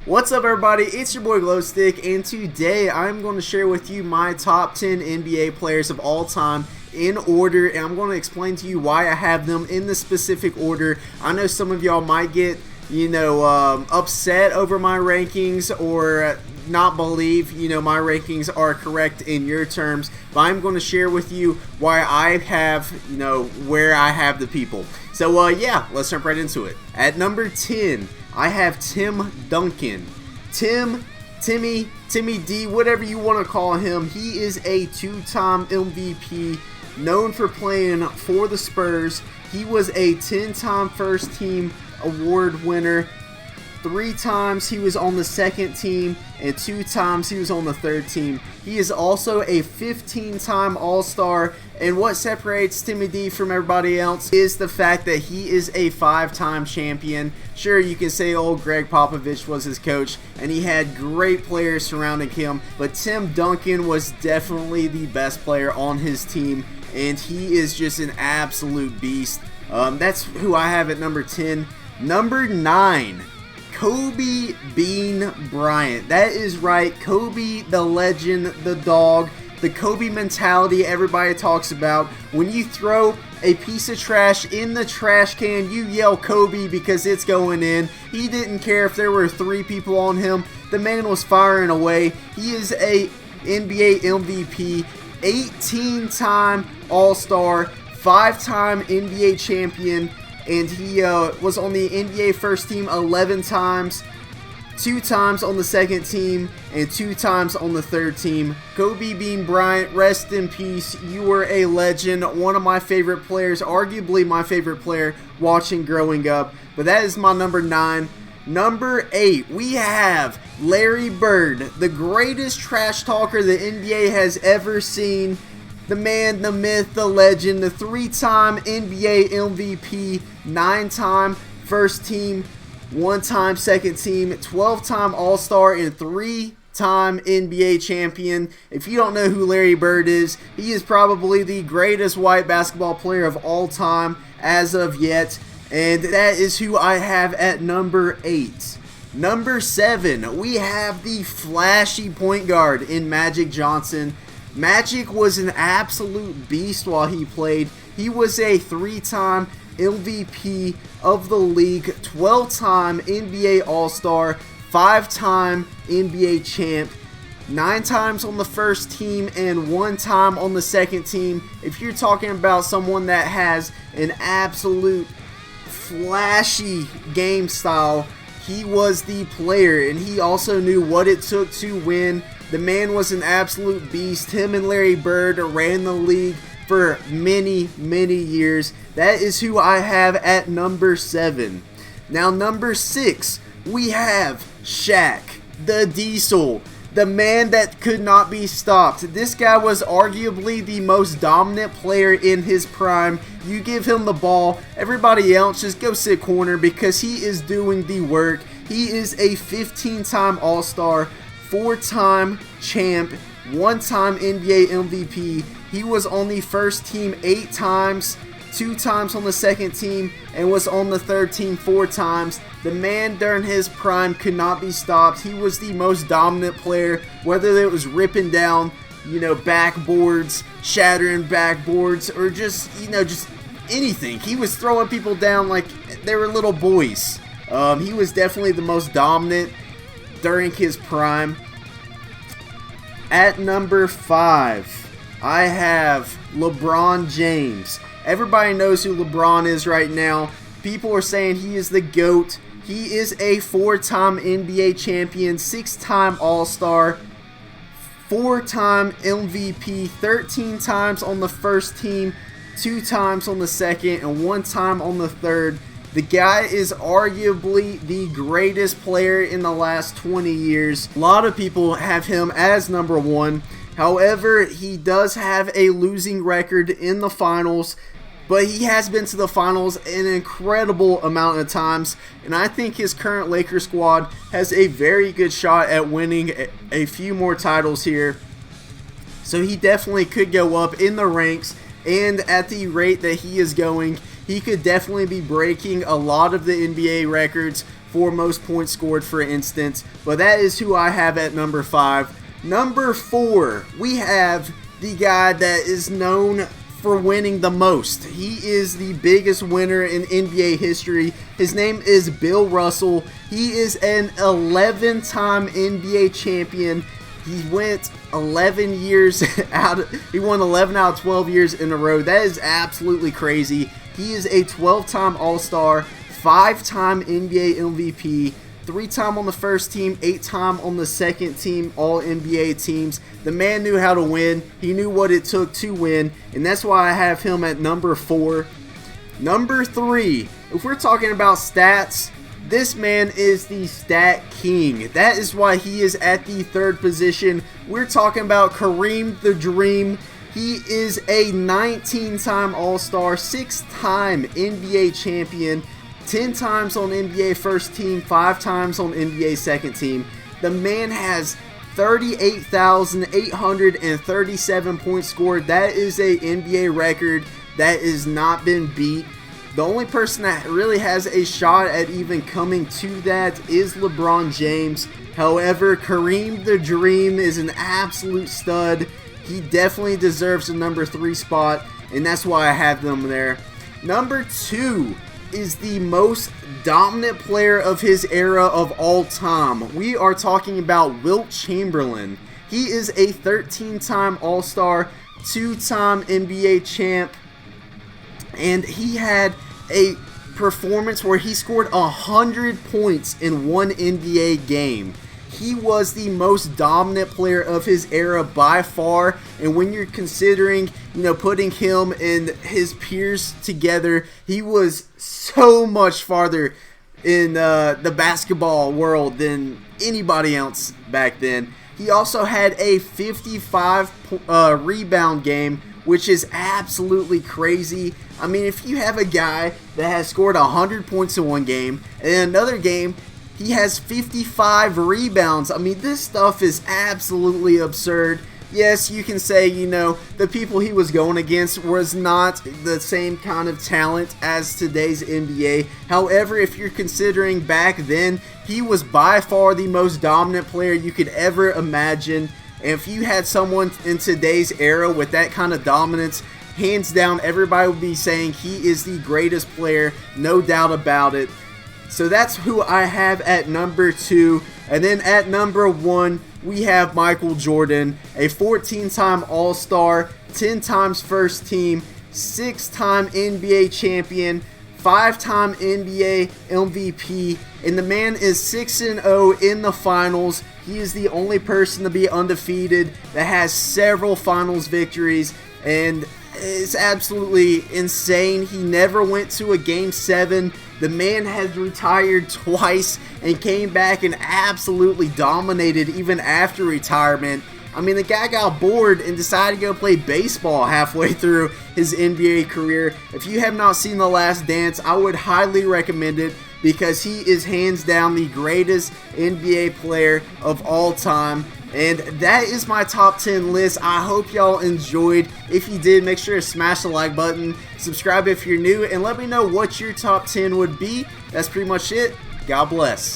What's up, everybody? It's your boy GlowStick, and today I'm going to share with you my top 10 NBA players of all time in order, and I'm going to explain to you why I have them in the specific order. I know some of y'all might get, upset over my rankings or not believe, my rankings are correct in your terms, but I'm going to share with you why I have, where I have the people. So, yeah, let's jump right into it. At number 10, I have Tim Duncan. Timmy D, whatever you want to call him. He is a two-time MVP, known for playing for the Spurs. He was a 10-time first team award winner. 3 times he was on the second team, and 2 times he was on the third team. He is also a 15-time All-Star, and what separates Timmy D from everybody else is the fact that he is a 5-time champion. Sure, you can say old Greg Popovich was his coach, and he had great players surrounding him, but Tim Duncan was definitely the best player on his team, and he is just an absolute beast. That's who I have at number 10. Number 9. Kobe Bean Bryant. That is right, Kobe the legend, the dog, the Kobe mentality everybody talks about. When you throw a piece of trash in the trash can, you yell Kobe because it's going in. He didn't care if there were 3 people on him. The man was firing away. He is a NBA MVP, 18-time All-Star, 5-time NBA champion, and he was on the NBA first team 11 times, 2 times on the second team, and 2 times on the third team. Kobe Bean Bryant, rest in peace. You were a legend, one of my favorite players, arguably my favorite player watching growing up. But that is my number 9. Number 8, we have Larry Bird, the greatest trash talker the NBA has ever seen. The man, the myth, the legend, the 3-time NBA MVP, 9-time first team, 1-time second team, 12-time All-Star, and 3-time NBA champion. If you don't know who Larry Bird is, he is probably the greatest white basketball player of all time as of yet, and that is who I have at number 8. Number 7, we have the flashy point guard in Magic Johnson. Magic was an absolute beast while he played. He was a 3-time MVP of the league, 12-time NBA All-Star, 5-time NBA champ, 9 times on the first team and 1 time on the second team. If you're talking about someone that has an absolute flashy game style, he was the player, and he also knew what it took to win. The man was an absolute beast. Him and Larry Bird ran the league for many, many years. That is who I have at number 7. Now, number 6, we have Shaq, the Diesel, the man that could not be stopped. This guy was arguably the most dominant player in his prime. You give him the ball, everybody else just go sit corner because he is doing the work. He is a 15-time All-Star, 4-time champ, 1-time NBA MVP. He was on the first team 8 times, 2 times on the second team, and was on the third team 4 times. The man during his prime could not be stopped. He was the most dominant player, whether it was ripping down, backboards, shattering backboards, or just anything. He was throwing people down like they were little boys. He was definitely the most dominant during his prime. At number 5, I have LeBron James. Everybody knows who LeBron is right now. People are saying he is the GOAT. He is a 4-time NBA champion, 6-time All-Star, 4-time MVP, 13 times on the first team, 2 times on the second, and 1 time on the third. The guy is arguably the greatest player in the last 20 years. A lot of people have him as number 1. However, he does have a losing record in the finals, but he has been to the finals an incredible amount of times, and I think his current Lakers squad has a very good shot at winning a few more titles here. So he definitely could go up in the ranks, and at the rate that he is going, he could definitely be breaking a lot of the NBA records for most points scored, for instance. But that is who I have at number 5. Number 4, we have the guy that is known for winning the most. He is the biggest winner in NBA history. His name is Bill Russell. He is an 11-time NBA champion. He went 11 years he won 11 out of 12 years in a row. That is absolutely crazy. He is a 12-time All-Star, 5-time NBA MVP, 3-time on the first team, 8-time on the second team All-NBA teams. The man knew how to win. He knew what it took to win, and that's why I have him at number 4. Number 3, if we're talking about stats, this man is the stat king. That is why he is at the 3rd position. We're talking about Kareem the Dream. He is a 19-time All-Star, 6-time NBA champion, 10 times on NBA first team, 5 times on NBA second team. The man has 38,837 points scored. That is a NBA record that has not been beat. The only person that really has a shot at even coming to that is LeBron James. However, Kareem the Dream is an absolute stud. He definitely deserves the number 3 spot, and that's why I have them there. Number 2 is the most dominant player of his era of all time. We are talking about Wilt Chamberlain. He is a 13-time All-Star, 2-time NBA champ, and he had a performance where he scored 100 points in one NBA game. He was the most dominant player of his era by far, and when you're considering, putting him and his peers together, he was so much farther in the basketball world than anybody else back then. He also had a 55 rebound game, which is absolutely crazy. I mean, if you have a guy that has scored 100 points in one game, and in another game, he has 55 rebounds. I mean, this stuff is absolutely absurd. Yes, you can say, the people he was going against was not the same kind of talent as today's NBA. However, if you're considering back then, he was by far the most dominant player you could ever imagine. And if you had someone in today's era with that kind of dominance, hands down, everybody would be saying he is the greatest player, no doubt about it. So that's who I have at number 2. And then at number 1, we have Michael Jordan, a 14-time All-Star, 10 times first team, 6-time NBA champion, 5-time NBA MVP, and the man is 6-0 in the finals. He is the only person to be undefeated that has several finals victories, and it's absolutely insane. He never went to a Game 7. The man has retired twice and came back and absolutely dominated even after retirement. I mean, the guy got bored and decided to go play baseball halfway through his NBA career. If you have not seen The Last Dance, I would highly recommend it because he is hands down the greatest NBA player of all time. And that is my top 10 list. I hope y'all enjoyed. If you did, make sure to smash the like button, subscribe if you're new, and let me know what your top 10 would be. That's pretty much it. God bless.